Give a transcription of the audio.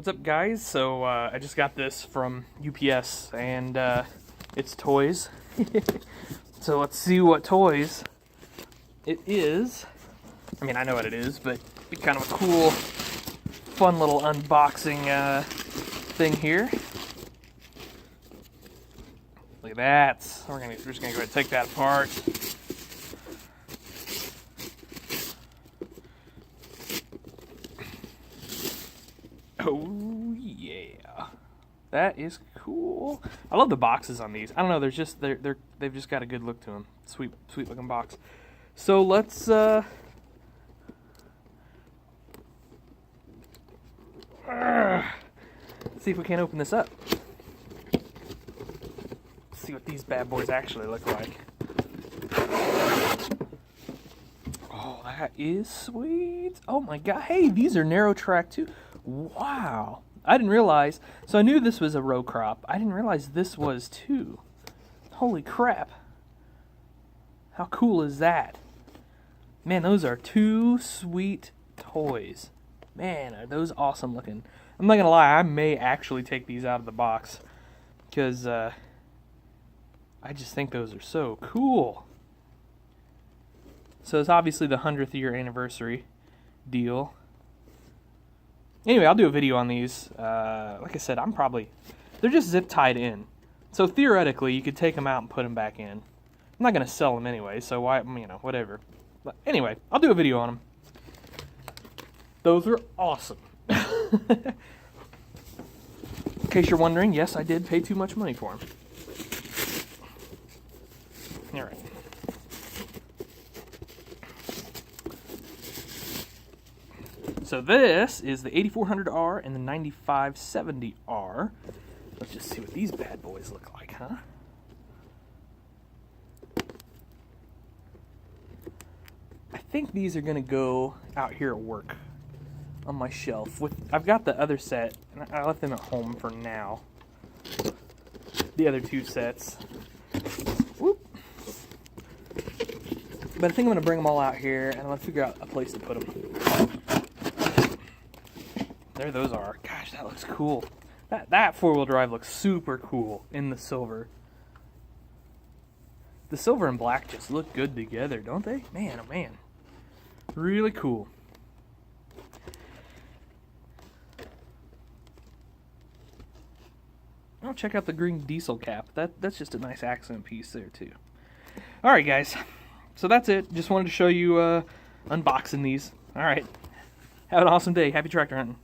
What's up, guys? So I just got this from UPS, and it's toys. So let's see what toys it is. I mean, I know what it is, but it'd be kind of a cool, fun little unboxing thing here. Look at that. We're just gonna go ahead and take that apart. Oh yeah, that is cool. I love the boxes on these. I don't know, they've just got a good look to them. Sweet looking box. So let's see if we can't open this up. Let's see what these bad boys actually look like. Oh, that is sweet. Oh my god. Hey, these are narrow track too. Wow. I didn't realize. So I knew this was a row crop. I didn't realize this was too. Holy crap. How cool is that? Man, those are two sweet toys. Man, are those awesome looking. I'm not going to lie, I may actually take these out of the box. Because I just think those are so cool. So it's obviously the 100th year anniversary deal. Anyway, I'll do a video on these. Like I said, they're just zip tied in. So theoretically, you could take them out and put them back in. I'm not going to sell them anyway, so why, whatever. But anyway, I'll do a video on them. Those are awesome. In case you're wondering, yes, I did pay too much money for them. All right. So this is the 8400R and the 9570R. Let's just see what these bad boys look like, huh? I think these are gonna go out here at work on my shelf. I've got the other set, and I left them at home for now. The other two sets. Whoop. But I think I'm gonna bring them all out here, and I'm gonna figure out a place to put them. There those are. Gosh, that looks cool. That four-wheel drive looks super cool in the silver. The silver and black just look good together, don't they? Man, oh man. Really cool. Oh, check out the green diesel cap. That's just a nice accent piece there, too. Alright, guys. So that's it. Just wanted to show you unboxing these. Alright. Have an awesome day. Happy tractor hunting.